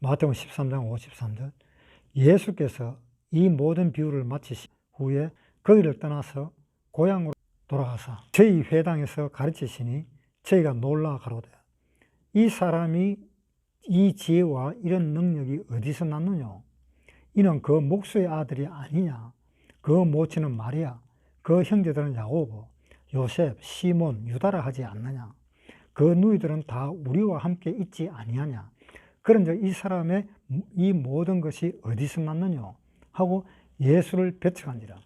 마태복음 13장 53절. 예수께서 이 모든 비유를 마치신 후에 거기를 떠나서 고향으로 돌아가사 저희 회당에서 가르치시니 저희가 놀라 가로되 이 사람이 이 지혜와 이런 능력이 어디서 났느냐? 이는 그 목수의 아들이 아니냐? 그 모친은 마리아, 그 형제들은 야고보, 요셉, 시몬, 유다라 하지 않느냐? 그 누이들은 다 우리와 함께 있지 아니하냐? 그런즉 이 사람의 이 모든 것이 어디서 났느냐? 하고 예수를 배척하니라.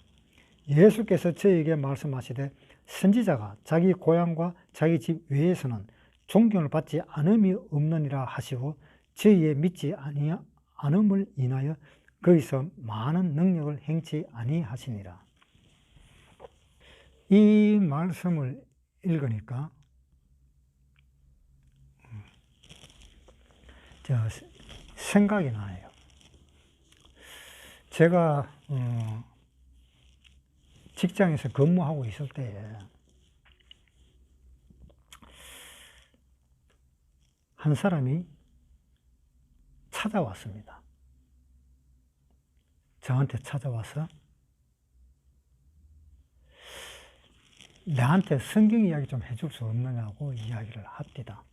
예수께서 저에게 말씀하시되 선지자가 자기 고향과 자기 집 외에서는 존경을 받지 않음이 없느니라 하시고 저희의 믿지 않음을 인하여 거기서 많은 능력을 행치 아니하시니라. 이 말씀을 읽으니까 생각이 나요. 제가 직장에서 근무하고 있을 때에 한 사람이 찾아왔습니다. 저한테 찾아와서 나한테 성경 이야기 좀 해줄 수 없느냐고 이야기를 합니다.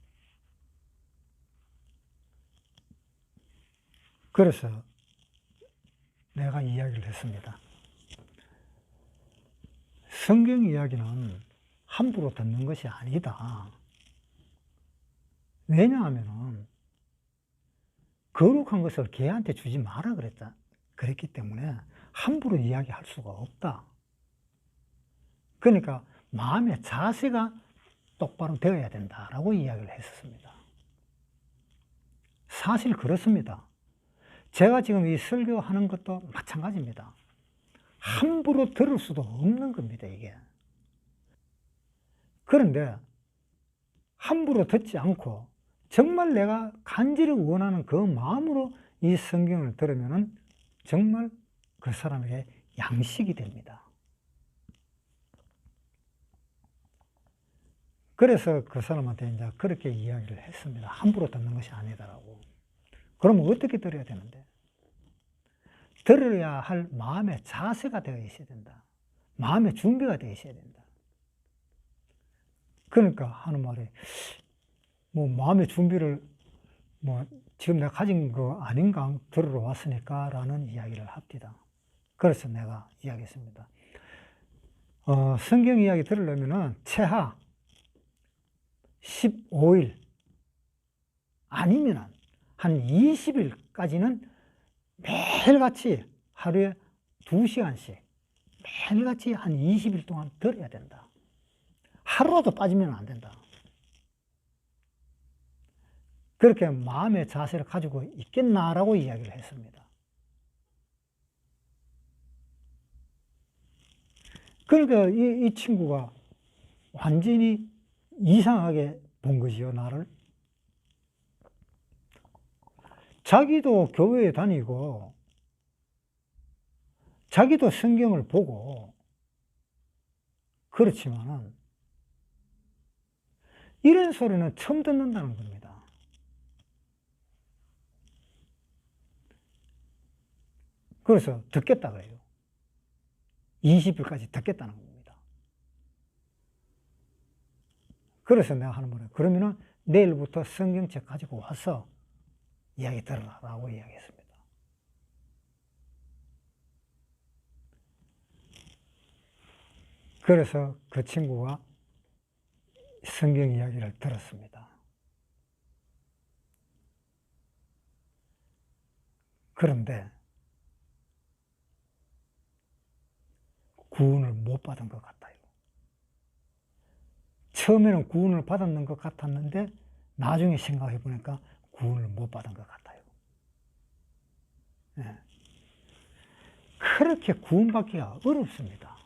그래서 내가 이야기를 했습니다. 성경 이야기는 함부로 듣는 것이 아니다. 왜냐하면 거룩한 것을 개한테 주지 마라 그랬기 때문에 함부로 이야기할 수가 없다. 그러니까 마음의 자세가 똑바로 되어야 된다라고 이야기를 했었습니다. 사실 그렇습니다. 제가 지금 이 설교하는 것도 마찬가지입니다. 함부로 들을 수도 없는 겁니다, 이게. 그런데 함부로 듣지 않고 정말 내가 간절히 원하는 그 마음으로 이 성경을 들으면 정말 그 사람에게 양식이 됩니다. 그래서 그 사람한테 이제 그렇게 이야기를 했습니다. 함부로 듣는 것이 아니다라고. 그러면 어떻게 들어야 되는데? 들어야 할 마음의 자세가 되어 있어야 된다. 마음의 준비가 되어 있어야 된다. 그러니까 하는 말이 마음의 준비를 지금 내가 가진 거 아닌가 들으러 왔으니까 라는 이야기를 합니다. 그래서 내가 이야기했습니다. 성경 이야기 들으려면은 최하 15일 아니면 한 20일까지는 매일같이 하루에 2시간씩 매일같이 한 20일 동안 들어야 된다. 하루라도 빠지면 안 된다. 그렇게 마음의 자세를 가지고 있겠나라고 이야기를 했습니다. 그러니까 이 친구가 완전히 이상하게 본 것이요, 나를. 자기도 교회에 다니고, 자기도 성경을 보고, 그렇지만은, 이런 소리는 처음 듣는다는 겁니다. 그래서 듣겠다 그래요. 20일까지 듣겠다는 겁니다. 그래서 내가 하는 말이에요. 그러면은 내일부터 성경책 가지고 와서 이야기 들으라고 이야기했습니다. 그래서 그 친구가 성경 이야기를 들었습니다. 그런데 구원을 못 받은 것 같아요. 처음에는 구원을 받았는 것 같았는데 나중에 생각해 보니까 구원을 못 받은 것 같아요. 네. 그렇게 구원받기가 어렵습니다.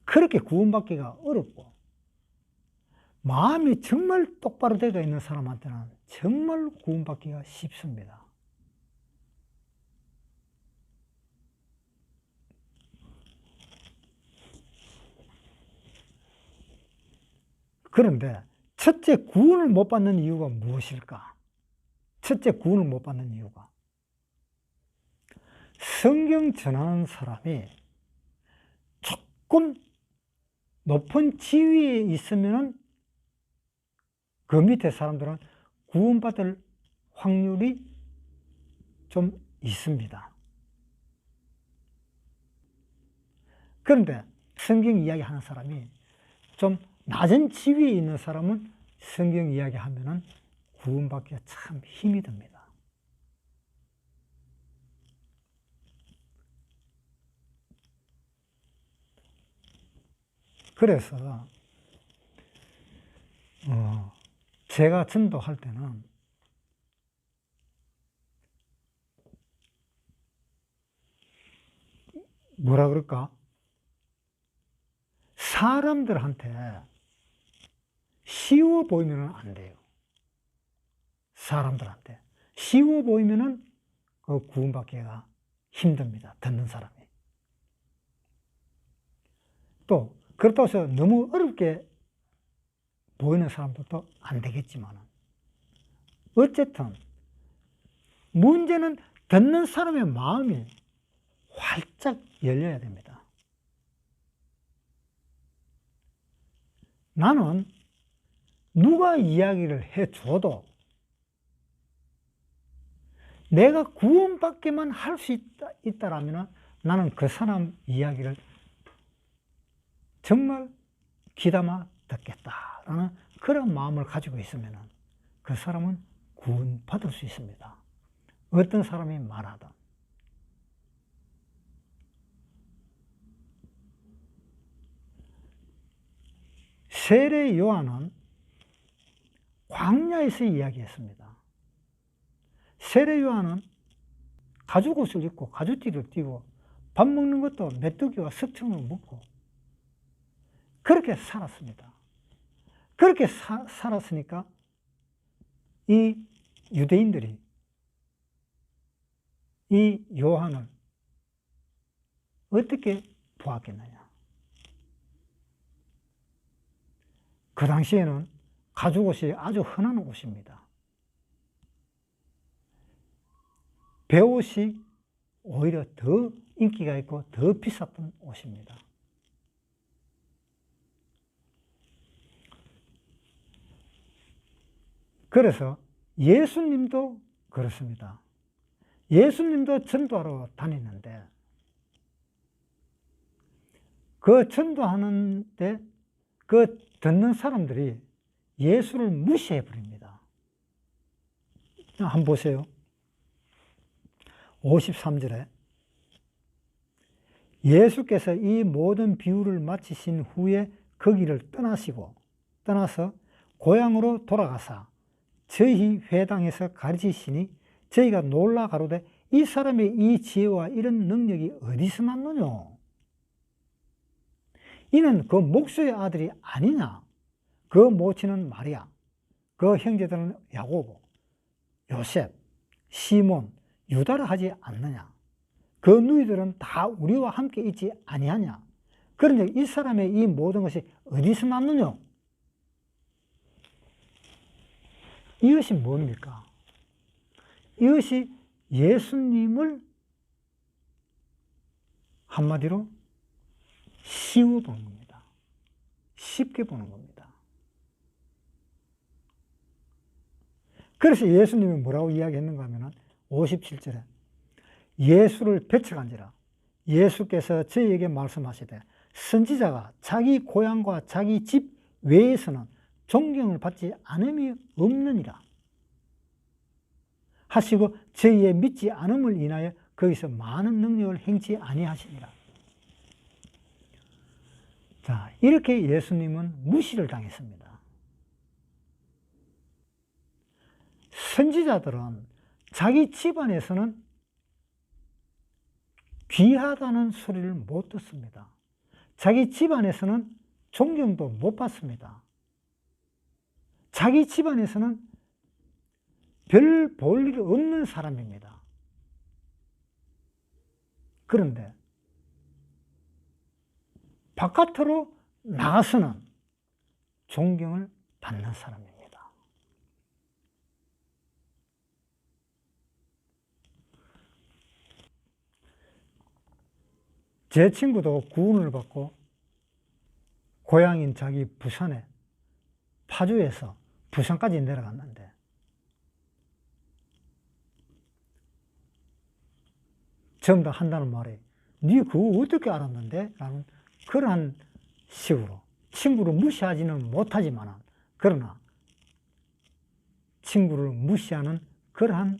그렇게 구원받기가 어렵고 마음이 정말 똑바로 되어 있는 사람한테는 정말 구원받기가 쉽습니다. 그런데 첫째, 구원을 못 받는 이유가 무엇일까? 첫째, 구원을 못 받는 이유가 성경 전하는 사람이 조금 높은 지위에 있으면 그 밑에 사람들은 구원받을 확률이 좀 있습니다. 그런데 성경 이야기하는 사람이 좀 낮은 지위에 있는 사람은 성경 이야기하면은 구원받기가 참 힘이 듭니다. 그래서 제가 전도할 때는 뭐라 그럴까? 사람들한테 쉬워 보이면 안 돼요. 사람들한테 쉬워 보이면은 그 구원받기가 힘듭니다. 듣는 사람이. 또 그렇다고 해서 너무 어렵게 보이는 사람들도 안 되겠지만 어쨌든 문제는 듣는 사람의 마음이 활짝 열려야 됩니다. 나는 누가 이야기를 해줘도 내가 구원받기만 할 수 있다라면 나는 그 사람 이야기를 정말 귀담아 듣겠다라는 그런 마음을 가지고 있으면 그 사람은 구원받을 수 있습니다. 어떤 사람이 말하든. 세례 요한은 광야에서 이야기했습니다. 세례 요한은 가죽옷을 입고 가죽띠를 띠고 밥 먹는 것도 메뚜기와 석청을 먹고 그렇게 살았습니다. 그렇게 살았으니까 이 유대인들이 이 요한을 어떻게 보았겠느냐. 그 당시에는 가죽옷이 아주 흔한 옷입니다. 배옷이 오히려 더 인기가 있고 더 비쌌던 옷입니다. 그래서 예수님도 그렇습니다. 예수님도 전도하러 다니는데 그 전도하는데 그 듣는 사람들이 예수를 무시해 버립니다. 한번 보세요. 53절에 예수께서 이 모든 비유를 마치신 후에 거기를 떠나서 고향으로 돌아가사 저희 회당에서 가르치시니 저희가 놀라 가로되 이 사람의 이 지혜와 이런 능력이 어디서 났느냐? 이는 그 목수의 아들이 아니냐? 그 모친은 마리아, 그 형제들은 야고보, 요셉, 시몬, 유다라 하지 않느냐? 그 누이들은 다 우리와 함께 있지 아니하냐? 그런데 이 사람의 이 모든 것이 어디서 났느냐? 이것이 뭡니까? 이것이 예수님을 한마디로 쉬워 보는 겁니다. 쉽게 보는 겁니다. 그래서 예수님이 뭐라고 이야기했는가 하면 57절에 예수를 배척한지라 예수께서 저희에게 말씀하시되 선지자가 자기 고향과 자기 집 외에서는 존경을 받지 않음이 없느니라 하시고 저희의 믿지 않음을 인하여 거기서 많은 능력을 행치 아니하시니라. 자, 이렇게 예수님은 무시를 당했습니다. 선지자들은 자기 집안에서는 귀하다는 소리를 못 듣습니다. 자기 집안에서는 존경도 못 받습니다. 자기 집안에서는 별 볼 일 없는 사람입니다. 그런데 바깥으로 나가서는 존경을 받는 사람입니다. 제 친구도 구원을 받고 고향인 자기 부산에 파주에서 부산까지 내려갔는데 전부 다 한다는 말이 네 그거 어떻게 알았는데? 라는 그러한 식으로 친구를 무시하지는 못하지만 그러나 친구를 무시하는 그러한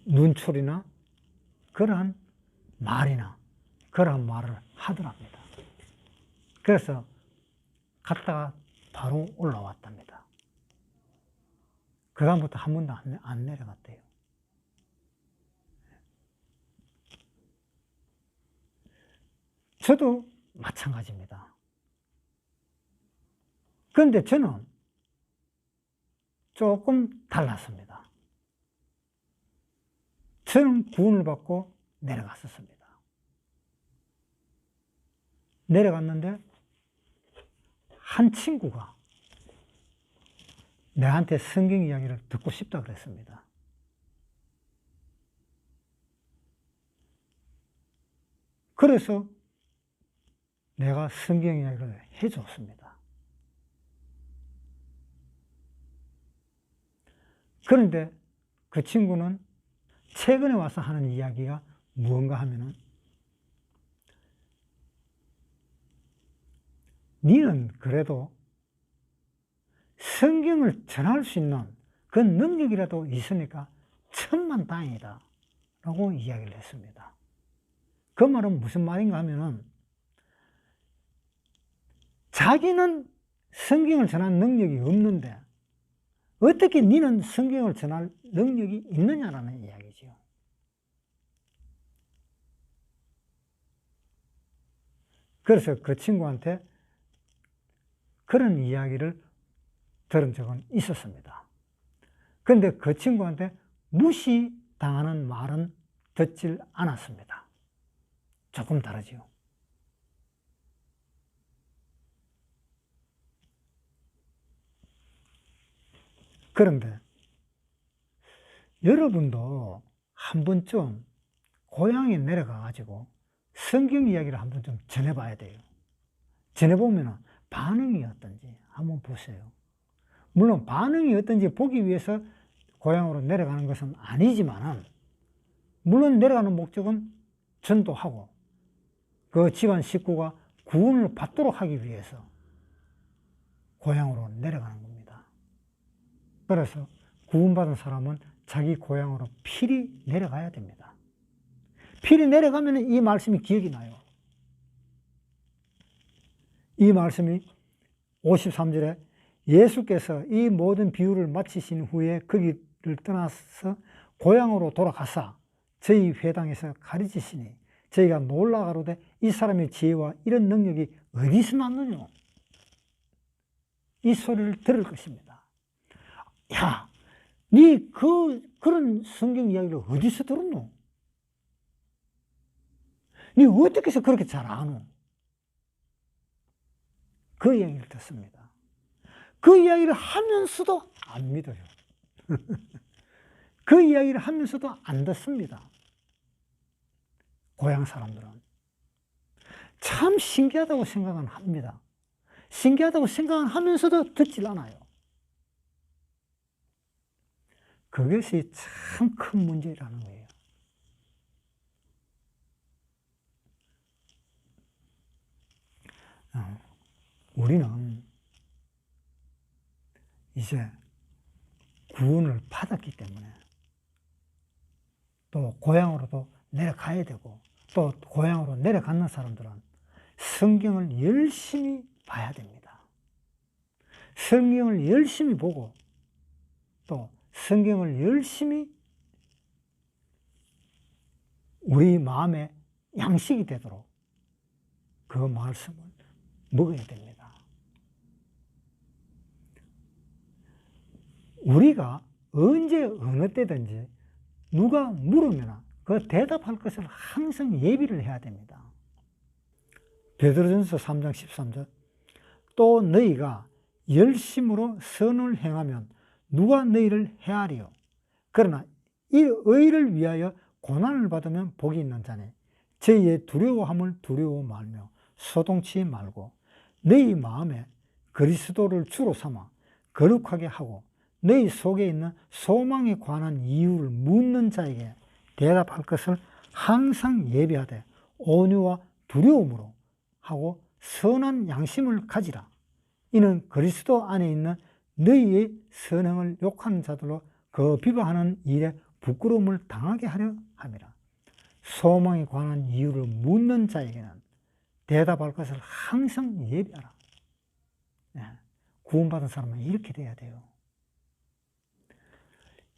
눈초리나 그러한 말이나 그러한 말을 하더랍니다. 그래서 갔다가 바로 올라왔답니다. 그 다음부터 한 번도 안 내려갔대요. 저도 마찬가지입니다. 그런데 저는 조금 달랐습니다. 저는 구원을 받고 내려갔었습니다. 내려갔는데 한 친구가 내한테 성경 이야기를 듣고 싶다 그랬습니다. 그래서 내가 성경 이야기를 해줬습니다. 그런데 그 친구는 최근에 와서 하는 이야기가 무언가 하면은 니는 그래도 성경을 전할 수 있는 그 능력이라도 있으니까 천만다행이다 라고 이야기를 했습니다. 그 말은 무슨 말인가 하면은 자기는 성경을 전할 능력이 없는데 어떻게 니는 성경을 전할 능력이 있느냐라는 이야기죠. 그래서 그 친구한테 그런 이야기를 들은 적은 있었습니다. 그런데 그 친구한테 무시당하는 말은 듣질 않았습니다. 조금 다르지요. 그런데 여러분도 한 번쯤 고향에 내려가가지고 성경 이야기를 한 번 좀 전해봐야 돼요. 전해보면 반응이 어떤지 한번 보세요. 물론 반응이 어떤지 보기 위해서 고향으로 내려가는 것은 아니지만 물론 내려가는 목적은 전도하고 그 집안 식구가 구원을 받도록 하기 위해서 고향으로 내려가는 겁니다. 그래서 구원받은 사람은 자기 고향으로 필히 내려가야 됩니다. 필히 내려가면 이 말씀이 기억이 나요. 이 말씀이 53절에 예수께서 이 모든 비유를 마치신 후에 거기를 떠나서 고향으로 돌아가사 저희 회당에서 가르치시니 저희가 놀라가로되 이 사람의 지혜와 이런 능력이 어디서 났느냐? 이 소리를 들을 것입니다. 야, 니 그런 성경 이야기를 어디서 들었노? 니 어떻게 해서 그렇게 잘 아노? 그 이야기를 듣습니다. 그 이야기를 하면서도 안 믿어요. 그 이야기를 하면서도 안 듣습니다. 고향 사람들은. 참 신기하다고 생각은 합니다. 신기하다고 생각은 하면서도 듣질 않아요. 그것이 참 큰 문제라는 거예요. 우리는 이제 구원을 받았기 때문에 또 고향으로도 내려가야 되고 또 고향으로 내려가는 사람들은 성경을 열심히 봐야 됩니다. 성경을 열심히 보고 또 성경을 열심히 우리 마음에 양식이 되도록 그 말씀을 먹어야 됩니다. 우리가 언제 어느 때든지 누가 물으면 그 대답할 것을 항상 예비를 해야 됩니다. 베드로전서 3장 13절 또 너희가 열심으로 선을 행하면 누가 너희를 해하리요? 그러나 이 의를 위하여 고난을 받으면 복이 있는 자니 저희의 두려워함을 두려워 말며 소동치 말고 너희 마음에 그리스도를 주로 삼아 거룩하게 하고 너희 속에 있는 소망에 관한 이유를 묻는 자에게 대답할 것을 항상 예비하되 온유와 두려움으로 하고 선한 양심을 가지라. 이는 그리스도 안에 있는 너희의 선행을 욕하는 자들로 그 비방하는 일에 부끄러움을 당하게 하려 함이라. 소망에 관한 이유를 묻는 자에게는 대답할 것을 항상 예비하라. 구원받은 사람은 이렇게 돼야 돼요.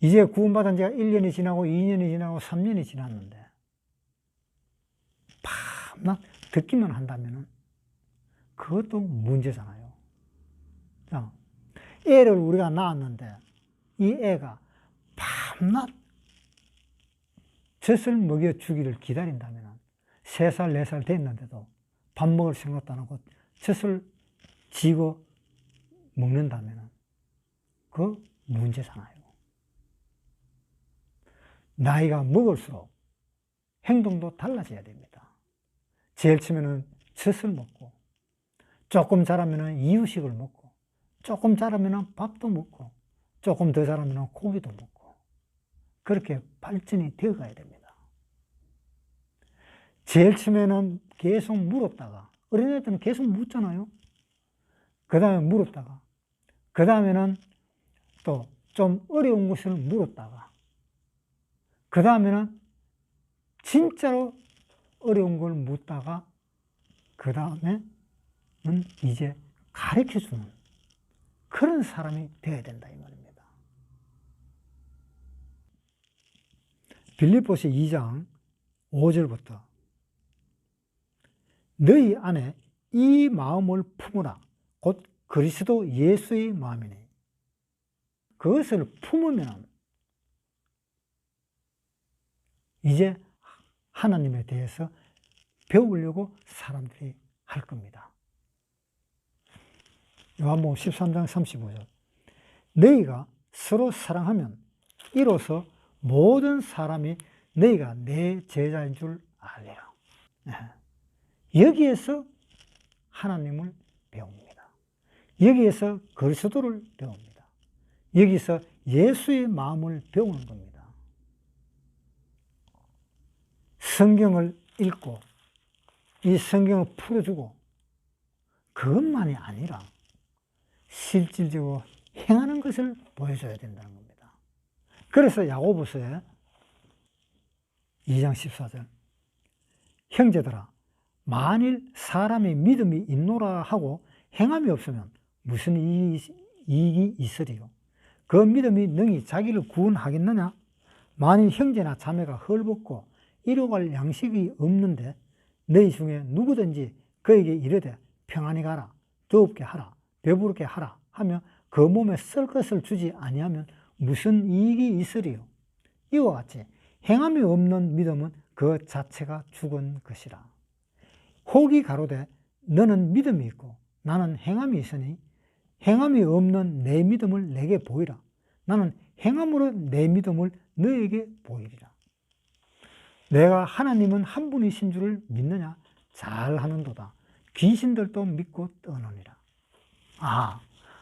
이제 구원받은 지가 1년이 지나고 2년이 지나고 3년이 지났는데 밤낮 듣기만 한다면 그것도 문제잖아요. 자, 애를 우리가 낳았는데 이 애가 밤낮 젖을 먹여 주기를 기다린다면 3살, 4살 됐는데도 밥 먹을 생각도 안 하고 젖을 쥐고 먹는다면 그 문제잖아요. 나이가 먹을수록 행동도 달라져야 됩니다. 제일 처음에는 젖을 먹고, 조금 자라면 이유식을 먹고, 조금 자라면 밥도 먹고, 조금 더 자라면 고기도 먹고, 그렇게 발전이 되어 가야 됩니다. 제일 처음에는 계속 물었다가, 어린애들은 계속 묻잖아요. 그 다음에 물었다가, 그 다음에는 또 좀 어려운 것을 물었다가, 그 다음에는 진짜로 어려운 걸 묻다가, 그 다음에는 이제 가르쳐주는 그런 사람이 되어야 된다, 이 말입니다. 빌립보서 2장 5절부터 너희 안에 이 마음을 품으라. 곧 그리스도 예수의 마음이니. 그것을 품으면 이제 하나님에 대해서 배우려고 사람들이 할 겁니다. 요한복음 13장 35절. 너희가 서로 사랑하면 이로써 모든 사람이 너희가 내 제자인 줄 알리라. 여기에서 하나님을 배웁니다. 여기에서 그리스도를 배웁니다. 여기서 예수의 마음을 배우는 겁니다. 성경을 읽고 이 성경을 풀어주고 그것만이 아니라 실질적으로 행하는 것을 보여줘야 된다는 겁니다. 그래서 야고보서에 2장 14절 형제들아 만일 사람이 믿음이 있노라 하고 행함이 없으면 무슨 이익이 있으리요? 그 믿음이 능히 자기를 구원하겠느냐? 만일 형제나 자매가 헐벗고 이뤄갈 양식이 없는데 너희 중에 누구든지 그에게 이르되 평안히 가라, 더웁게 하라, 배부르게 하라 하며 그 몸에 쓸 것을 주지 아니하면 무슨 이익이 있으리요? 이와 같이 행함이 없는 믿음은 그 자체가 죽은 것이라. 혹이 가로되 너는 믿음이 있고 나는 행함이 있으니 행함이 없는 내 믿음을 내게 보이라. 나는 행함으로 내 믿음을 너에게 보이리라. 내가 하나님은 한 분이신 줄을 믿느냐? 잘하는도다. 귀신들도 믿고 떠느니라.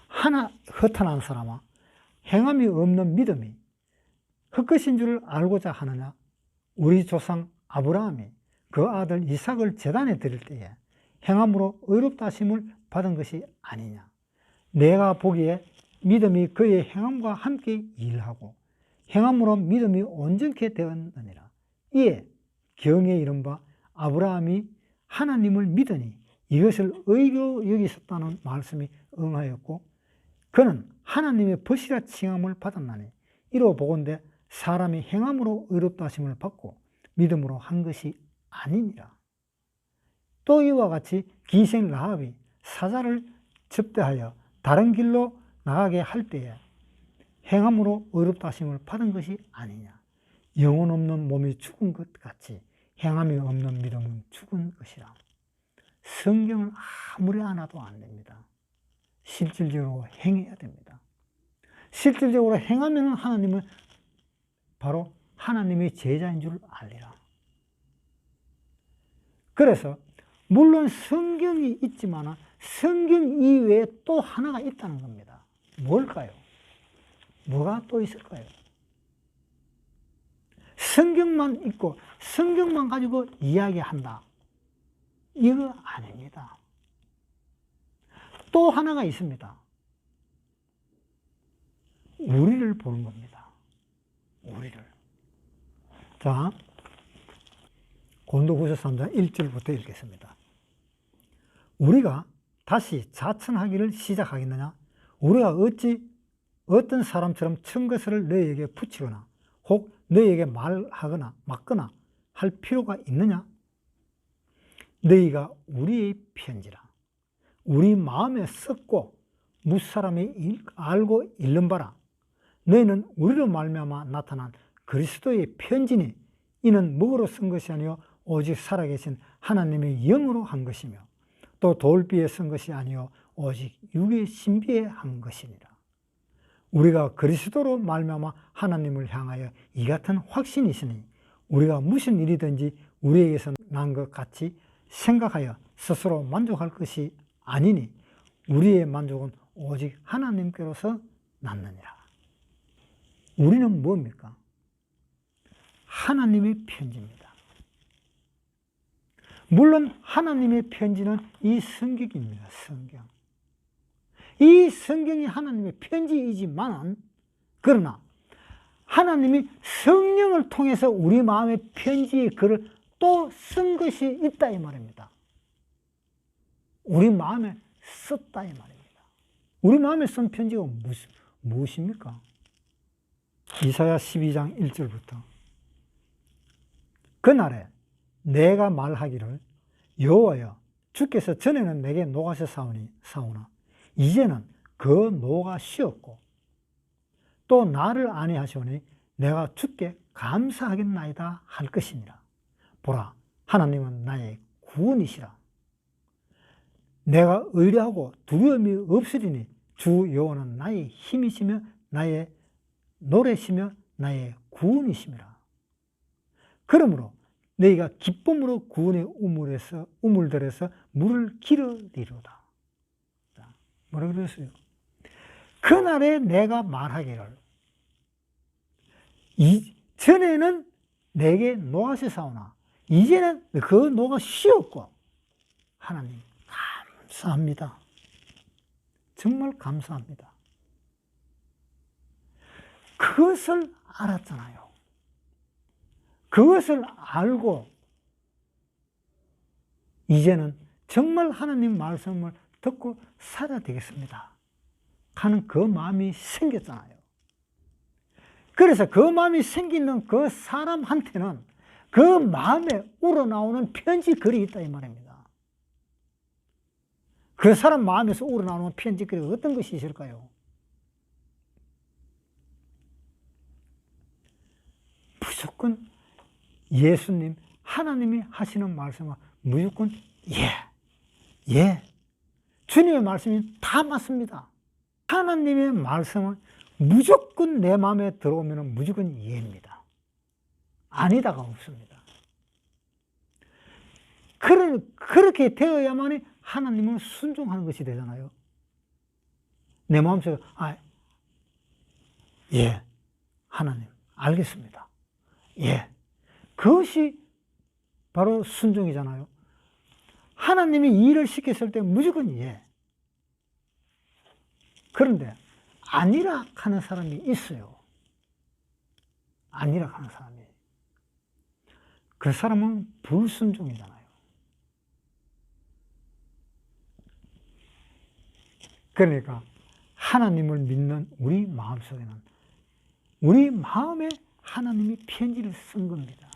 하나 허탄한 사람아, 행함이 없는 믿음이 헛것인 줄을 알고자 하느냐? 우리 조상 아브라함이 그 아들 이삭을 제단에 드릴 때에 행함으로 의롭다 하심을 받은 것이 아니냐? 내가 보기에 믿음이 그의 행함과 함께 일하고 행함으로 믿음이 온전케 되었느니라. 이에 경에 이른 바 아브라함이 하나님을 믿으니 이것을 의로 여기셨다는 말씀이 응하였고 그는 하나님의 벗이라 칭함을 받았나니 이로 보건대 사람이 행함으로 의롭다 하심을 받고 믿음으로 한 것이 아니니라. 또 이와 같이 기생 라합이 사자를 접대하여 다른 길로 나가게 할 때에 행함으로 의롭다 하심을 받은 것이 아니냐. 영혼 없는 몸이 죽은 것 같이 행함이 없는 믿음은 죽은 것이라. 성경을 아무리 안 해도 안 됩니다. 실질적으로 행해야 됩니다. 실질적으로 행하면 하나님은 바로 하나님의 제자인 줄 알리라. 그래서 물론 성경이 있지만 성경 이외에 또 하나가 있다는 겁니다. 뭘까요? 뭐가 또 있을까요? 성경만 있고 성경만 가지고 이야기한다, 이거 아닙니다. 또 하나가 있습니다. 우리를 보는 겁니다. 우리를. 자, 고린도후서 3장 1절부터 읽겠습니다. 우리가 다시 자천하기를 시작하겠느냐? 우리가 어찌 어떤 사람처럼 천 것을 너희에게 붙이거나 혹 너희에게 말하거나 막거나 할 필요가 있느냐? 너희가 우리의 편지라 우리 마음에 썩고 무사람이 알고 읽는 바라. 너희는 우리로 말미암아 나타난 그리스도의 편지니 이는 먹으로 쓴 것이 아니요 오직 살아계신 하나님의 영으로 한 것이며 또 돌비에 쓴 것이 아니요 오직 육의 신비에 한 것이니라. 우리가 그리스도로 말미암아 하나님을 향하여 이 같은 확신이 있으니 우리가 무슨 일이든지 우리에게서 난 것 같이 생각하여 스스로 만족할 것이 아니니 우리의 만족은 오직 하나님께로서 났느니라. 우리는 뭡니까? 하나님의 편지입니다. 물론 하나님의 편지는 이 성경입니다. 성경. 이 성경이 하나님의 편지이지만 그러나 하나님이 성령을 통해서 우리 마음의 편지의 글을 또 쓴 것이 있다 이 말입니다. 우리 마음에 썼다 이 말입니다. 우리 마음에 쓴 편지가 무엇입니까? 이사야 12장 1절부터 그날에 내가 말하기를 여호와여 주께서 전에는 내게 노하셨사오나 이제는 그 노가 쉬었고 또 나를 아니하시오니 내가 주께 감사하겠나이다 할 것이니라. 보라 하나님은 나의 구원이시라. 내가 의뢰하고 두려움이 없으리니 주 여호와는 나의 힘이시며 나의 노래시며 나의 구원이시미라. 그러므로 너희가 기쁨으로 구원의 우물들에서 물을 기르리로다. 뭐라 그랬어요? 그날에 내가 말하기를 전에는 내게 노하셨사오나 이제는 그 노가 쉬었고 하나님 감사합니다. 정말 감사합니다. 그것을 알았잖아요. 그것을 알고 이제는 정말 하나님 말씀을 듣고 살아야 되겠습니다 하는 그 마음이 생겼잖아요. 그래서 그 마음이 생기는 그 사람한테는 그 마음에 우러나오는 편지 글이 있다 이 말입니다. 그 사람 마음에서 우러나오는 편지 글이 어떤 것이 있을까요? 무조건 예수님, 하나님이 하시는 말씀은 무조건 예. 주님의 말씀이 다 맞습니다. 하나님의 말씀은 무조건 내 마음에 들어오면 무조건 예입니다. 아니다가 없습니다. 그렇게 되어야만 하나님은 순종하는 것이 되잖아요. 내 마음속에 예, 하나님 알겠습니다. 예, 그것이 바로 순종이잖아요. 하나님이 일을 시켰을 때 무조건 예. 그런데 아니라 하는 사람이 있어요. 아니라 하는 사람이. 그 사람은 불순종이잖아요. 그러니까 하나님을 믿는 우리 마음속에는 우리 마음에 하나님이 편지를 쓴 겁니다.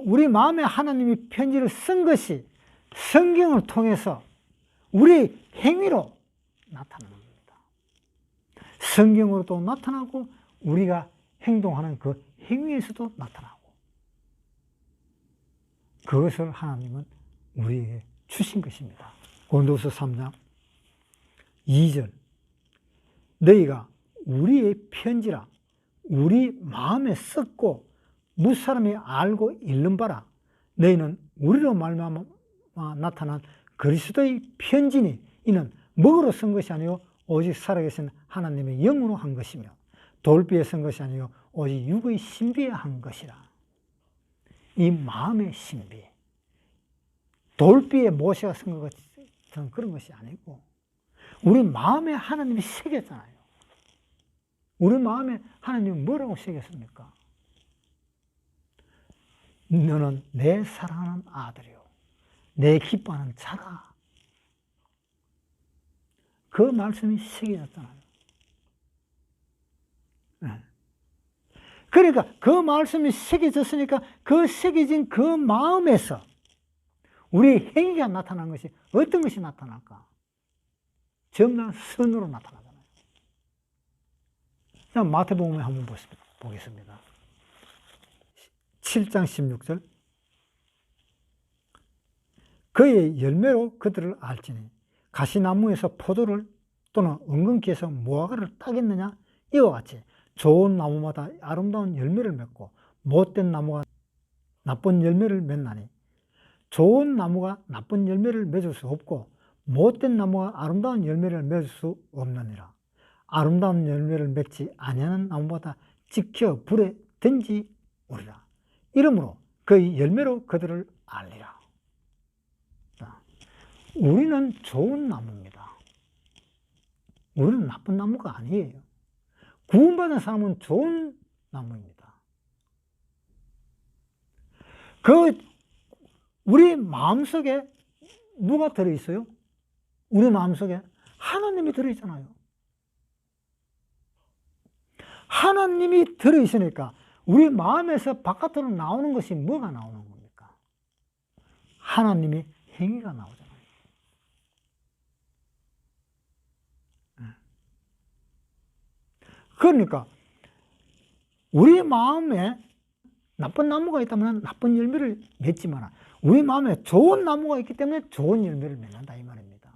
우리 마음에 하나님이 편지를 쓴 것이 성경을 통해서 우리 행위로 나타나는 겁니다. 성경으로도 나타나고 우리가 행동하는 그 행위에서도 나타나고 그것을 하나님은 우리에게 주신 것입니다. 고린도후서 3장 2절. 너희가 우리의 편지라 우리 마음에 썩고 무사람이 알고 읽는 바라. 너희는 우리로 말미암아 나타난 그리스도의 편지니 이는 먹으로 쓴 것이 아니요 오직 살아계신 하나님의 영으로 한 것이며 돌비에 쓴 것이 아니요 오직 육의 신비에 한 것이라. 이 마음의 신비, 돌비에 모세가 쓴 것 같은 그런 것이 아니고 우리 마음에 하나님이 새겼잖아요. 우리 마음에 하나님이 뭐라고 새겼습니까? 너는 내 사랑하는 아들이요 내 기뻐하는 자라. 그 말씀이 새겨졌잖아요. 그러니까 그 말씀이 새겨졌으니까 그 새겨진 그 마음에서 우리 행위가 나타난 것이 어떤 것이 나타날까? 전부 다 선으로 나타나잖아요. 자, 마태복음에 한번 보겠습니다. 7장 16절. 그의 열매로 그들을 알지니 가시나무에서 포도를 또는 은근키에서 무화과를 따겠느냐? 이와 같이 좋은 나무마다 아름다운 열매를 맺고 못된 나무가 나쁜 열매를 맺나니 좋은 나무가 나쁜 열매를 맺을 수 없고 못된 나무가 아름다운 열매를 맺을 수 없느니라. 아름다운 열매를 맺지 아니하는 나무마다 찍혀 불에 던지우리라. 이러므로 그의 열매로 그들을 알리라. 우리는 좋은 나무입니다. 우리는 나쁜 나무가 아니에요. 구원받은 사람은 좋은 나무입니다. 우리 마음속에 누가 들어있어요? 우리 마음속에 하나님이 들어있잖아요. 하나님이 들어있으니까 우리 마음에서 바깥으로 나오는 것이 뭐가 나오는 겁니까? 하나님의 행위가 나오잖아요. 그러니까 우리 마음에 나쁜 나무가 있다면 나쁜 열매를 맺지만 우리 마음에 좋은 나무가 있기 때문에 좋은 열매를 맺는다 이 말입니다.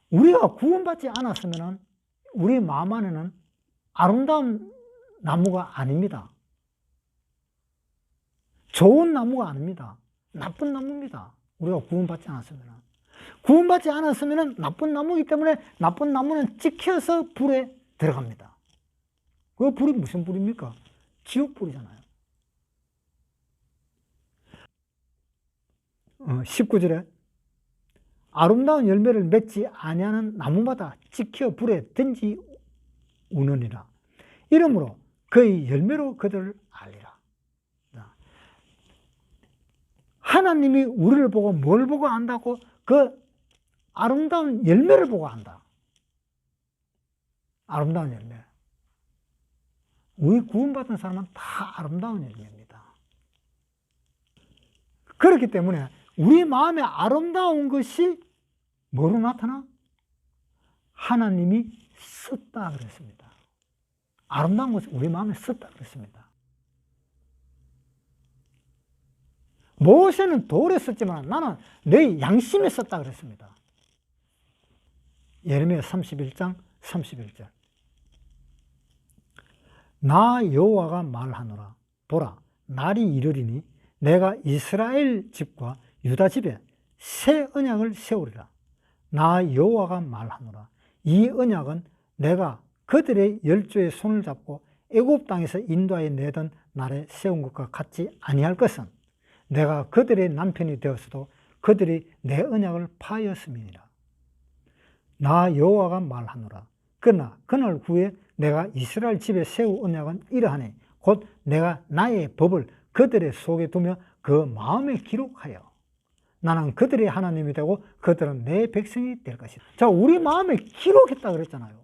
우리가 구원받지 않았으면 우리 마음 안에는 아름다운 나무가 아닙니다. 좋은 나무가 아닙니다. 나쁜 나무입니다. 우리가 구원받지 않았으면. 구원받지 않았으면 나쁜 나무이기 때문에 나쁜 나무는 찍혀서 불에 들어갑니다. 그 불이 무슨 불입니까? 지옥불이잖아요. 19절에 아름다운 열매를 맺지 아니하는 나무마다 찍혀 불에 던지우느니라. 이러므로 그의 열매로 그들을 알리라. 하나님이 우리를 보고 뭘 보고 안다고? 그 아름다운 열매를 보고 안다. 아름다운 열매. 우리 구원받은 사람은 다 아름다운 열매입니다. 그렇기 때문에 우리 마음에 아름다운 것이 뭐로 나타나? 하나님이 썼다 그랬습니다. 아름다운 것이 우리 마음에 썼다 그랬습니다. 모세는 돌에 썼지만 나는 내 양심에 썼다 그랬습니다. 예레미야 31장 31절. 나 여호와가 말하노라. 보라, 날이 이르리니 내가 이스라엘 집과 유다 집에 새 언약을 세우리라. 나 여호와가 말하노라. 이 언약은 내가 그들의 열조의 손을 잡고 애굽 땅에서 인도하여 내던 날에 세운 것과 같지 아니할 것은 내가 그들의 남편이 되었어도 그들이 내 언약을 파하였음이니라. 나 여호와가 말하노라. 그러나 그날 후에 내가 이스라엘 집에 세운 언약은 이러하니 곧 내가 나의 법을 그들의 속에 두며 그 마음에 기록하여 나는 그들의 하나님이 되고 그들은 내 백성이 될 것이다. 자, 우리 마음에 기록했다 그랬잖아요.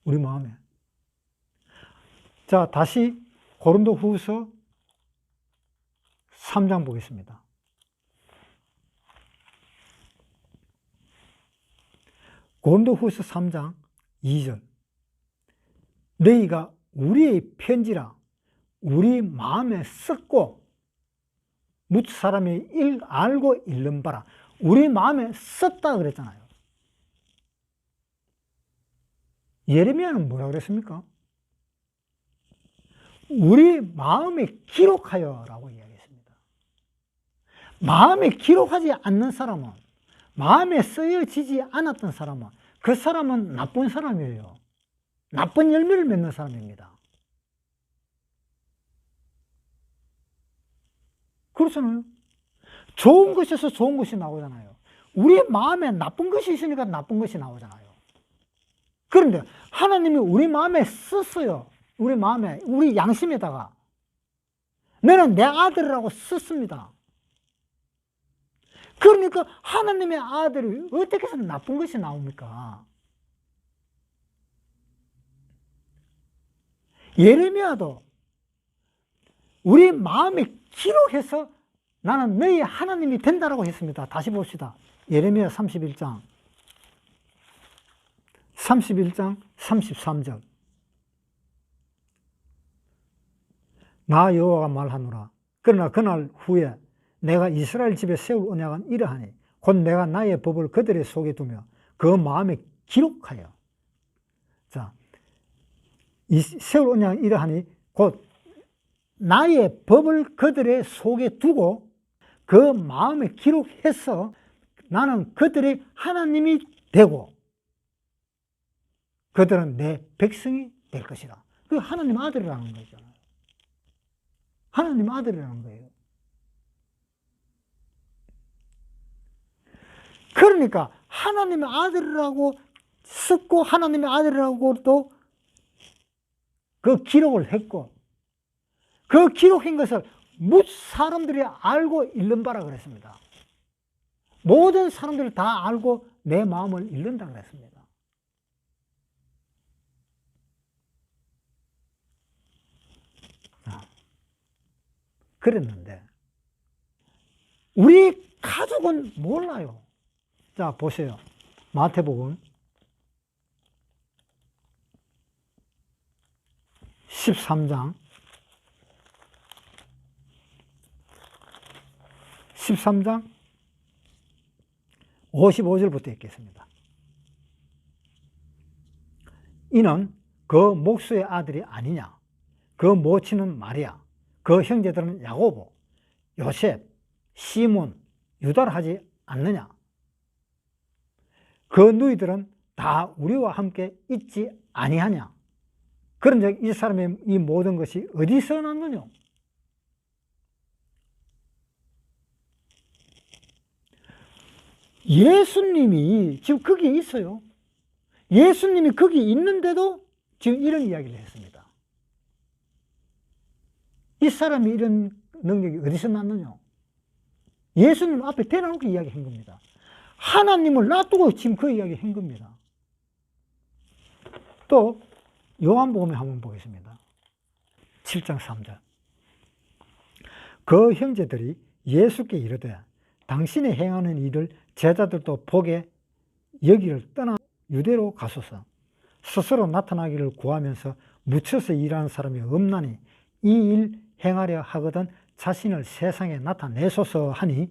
우리 마음에. 자, 다시 고린도후서 3장 보겠습니다. 고린도후서 3장 2절. 너희가 우리의 편지라 우리 마음에 썼고 묻 사람이 알고 읽는 바라. 우리 마음에 썼다 그랬잖아요. 예레미야는 뭐라 그랬습니까? 우리 마음에 기록하여 라고 이야기했습니다. 마음에 기록하지 않는 사람은, 마음에 쓰여지지 않았던 사람은, 그 사람은 나쁜 사람이에요. 나쁜 열매를 맺는 사람입니다. 그렇잖아요. 좋은 것에서 좋은 것이 나오잖아요. 우리 마음에 나쁜 것이 있으니까 나쁜 것이 나오잖아요. 그런데 하나님이 우리 마음에 썼어요. 우리 마음에, 우리 양심에다가. 너는 내 아들이라고 썼습니다. 그러니까 하나님의 아들이 어떻게 해서 나쁜 것이 나옵니까? 예레미야도 우리 마음에 기록해서 나는 너희 하나님이 된다라고 했습니다. 다시 봅시다. 예레미야 31장 33절. 나 여호와가 말하노라. 그러나 그날 후에 내가 이스라엘 집에 세울 언약은 이러하니 곧 내가 나의 법을 그들의 속에 두며 그 마음에 기록하여. 자, 이 세울 언약은 이러하니 곧 나의 법을 그들의 속에 두고 그 마음에 기록해서 나는 그들의 하나님이 되고 그들은 내 백성이 될 것이다. 그 하나님 아들이라는 거잖아요. 하나님 아들이라는 거예요. 그러니까 하나님의 아들이라고 쓰고 하나님의 아들이라고 또 그 기록을 했고 그 기록한 것을 묻 사람들이 알고 읽는 바라 그랬습니다. 모든 사람들이 다 알고 내 마음을 읽는다 그랬습니다. 그랬는데 우리 가족은 몰라요. 자, 보세요. 마태복음 13장 55절부터 읽겠습니다. 이는 그 목수의 아들이 아니냐? 그 모친은 마리아, 그 형제들은 야고보, 요셉, 시몬, 유다라 하지 않느냐? 그 누이들은 다 우리와 함께 있지 아니하냐? 그런즉 이 사람의 이 모든 것이 어디서 났느냐? 예수님이 지금 거기에 있어요. 예수님이 거기 있는데도 지금 이런 이야기를 했습니다. 이 사람이 이런 능력이 어디서 났느냐? 예수님 앞에 대놓고 이야기한 겁니다. 하나님을 놔두고 지금 그 이야기 한 겁니다. 또 요한복음에 한번 보겠습니다. 7장 3절. 그 형제들이 예수께 이르되 당신이 행하는 일을 제자들도 보게 여기를 떠나 유대로 가소서. 스스로 나타나기를 구하면서 묻혀서 일하는 사람이 없나니 이 일 행하려 하거든 자신을 세상에 나타내소서 하니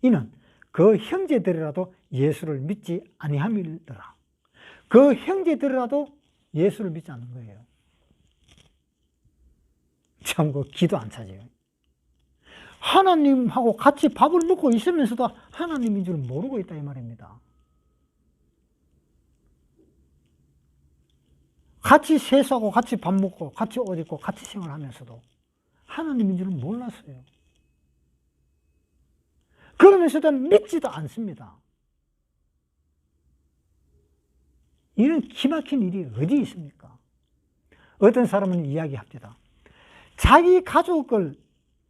이는 그 형제들이라도 예수를 믿지 아니함이더라. 그 형제들이라도 예수를 믿지 않는 거예요. 참, 그 기도 안 차지요. 하나님하고 같이 밥을 먹고 있으면서도 하나님인 줄 모르고 있다 이 말입니다. 같이 세수하고 같이 밥 먹고 같이 옷 입고 같이 생활하면서도 하나님인 줄은 몰랐어요. 그러면서도 믿지도 않습니다. 이런 기막힌 일이 어디 있습니까? 어떤 사람은 이야기합니다. 자기 가족을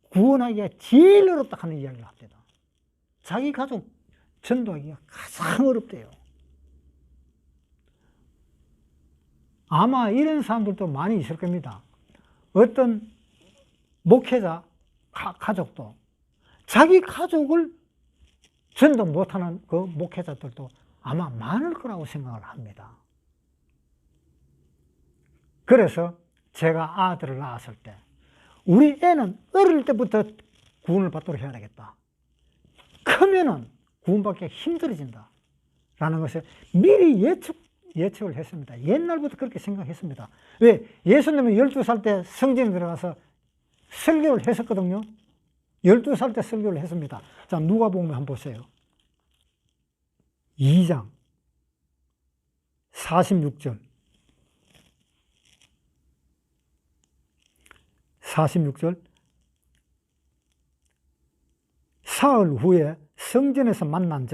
구원하기가 제일 어렵다 하는 이야기를 합니다. 자기 가족 전도하기가 가장 어렵대요. 아마 이런 사람들도 많이 있을 겁니다. 어떤 목회자 가족도 자기 가족을 전도 못하는 그 목회자들도 아마 많을 거라고 생각을 합니다. 그래서 제가 아들을 낳았을 때 우리 애는 어릴 때부터 구원을 받도록 해야 되겠다. 크면은 구원받기가 힘들어진다. 라는 것을 미리 예측을 했습니다. 옛날부터 그렇게 생각했습니다. 왜? 예수님은 12살 때 성전에 들어가서 설교를 했었거든요. 12살 때 설교를 했습니다. 자, 누가복음 한번 보세요. 2장 46절. 46절. 사흘 후에 성전에서 만난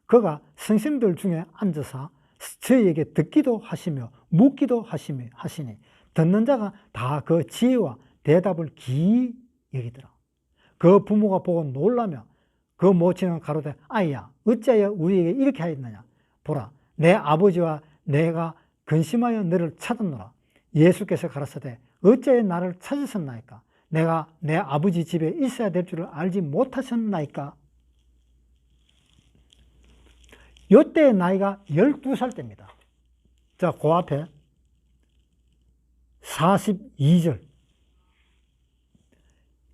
그가 선생들 중에 앉아서 저희에게 듣기도 하시며 묻기도 하시니 듣는 자가 다 그 지혜와 대답을 기이 여기더라. 그 부모가 보고 놀라며 그 모친은 가로되 아이야 어찌하여 우리에게 이렇게 하였느냐. 보라 내 아버지와 내가 근심하여 너를 찾았노라. 예수께서 가라사대 어찌하여 나를 찾으셨나이까. 내가 내 아버지 집에 있어야 될 줄을 알지 못하셨나이까. 이때의 나이가 12살 때입니다. 자, 그 앞에 42절.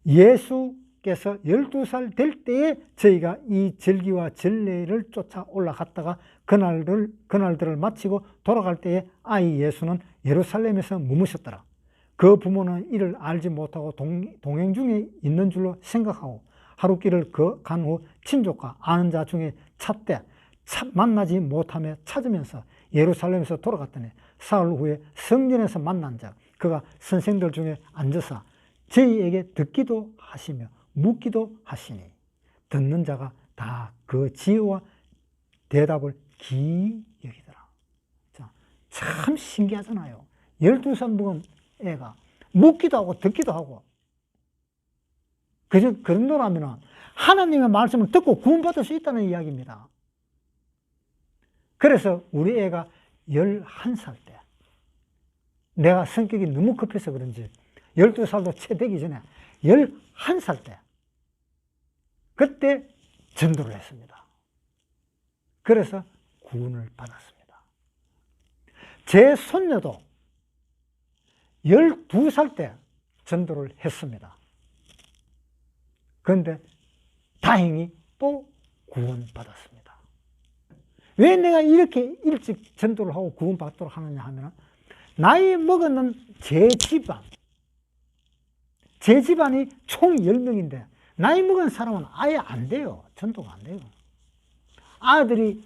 예수께서 12살 될 때에 저희가 이 절기와 전례를 쫓아 올라갔다가 그날들을 마치고 돌아갈 때에 아이 예수는 예루살렘에서 머무셨더라. 그 부모는 이를 알지 못하고 동행 중에 있는 줄로 생각하고 하루길을 간 후 친족과 아는 자 중에 찾되 만나지 못하며 찾으면서 예루살렘에서 돌아갔더니 사흘 후에 성전에서 만난 자 그가 선생들 중에 앉아서 저희에게 듣기도 하시며 묻기도 하시니 듣는 자가 다 그 지혜와 대답을 기이 여기더라. 자, 참 신기하잖아요. 12살 먹은 애가 묻기도 하고 듣기도 하고 그 정도라면 하나님의 말씀을 듣고 구원받을 수 있다는 이야기입니다. 그래서 우리 애가 11살 때 내가 성격이 너무 급해서 그런지 12살도 채 되기 전에 11살 때 그때 전도를 했습니다. 그래서 구원을 받았습니다. 제 손녀도 12살 때 전도를 했습니다. 그런데 다행히 또 구원받았습니다. 왜 내가 이렇게 일찍 전도를 하고 구원받도록 하느냐 하면 나이 먹었는 제 집안이 총 10명인데 나이 먹은 사람은 아예 안 돼요. 전도가 안 돼요. 아들이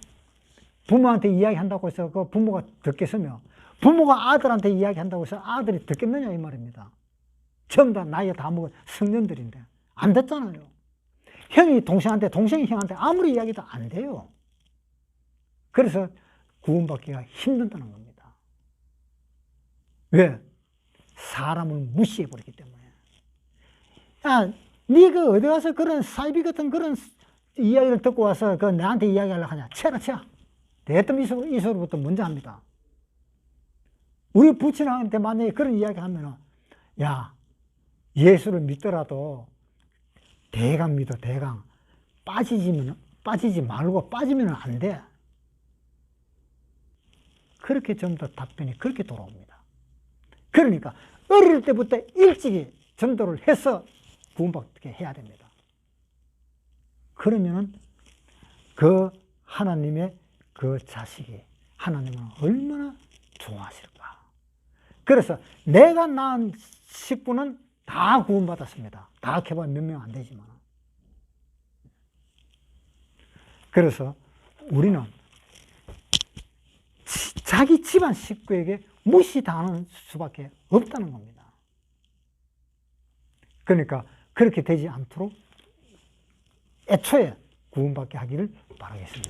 부모한테 이야기한다고 해서 그 부모가 듣겠으며 부모가 아들한테 이야기한다고 해서 아들이 듣겠느냐 이 말입니다. 전부 다 나이가 다 먹은 성년들인데 안 듣잖아요. 형이 동생한테 동생이 형한테 아무리 이야기도 안 돼요. 그래서 구원받기가 힘든다는 겁니다. 왜? 사람을 무시해버리기 때문에. 야, 네가 어디 가서 그런 사이비 같은 그런 이야기를 듣고 와서 그 나한테 이야기하려고 하냐. 쳐라 쳐. 대뜸 이 소리부터 먼저 합니다. 우리 부친한테 만약에 그런 이야기 하면은 야, 예수를 믿더라도 대강 믿어, 대강. 빠지지 말고 빠지면 안 돼. 그렇게 전부 다 답변이 그렇게 돌아옵니다. 그러니까 어릴 때부터 일찍이 전도를 해서 구원받게 해야 됩니다. 그러면은 그 하나님의 그 자식이 하나님은 얼마나 좋아하실까. 그래서 내가 낳은 식구는 다 구원받았습니다. 다 해봐야 몇 명 안 되지만. 그래서 우리는 자기 집안 식구에게 무시당하는 수밖에 없다는 겁니다. 그러니까 그렇게 되지 않도록 애초에 구원받게 하기를 바라겠습니다.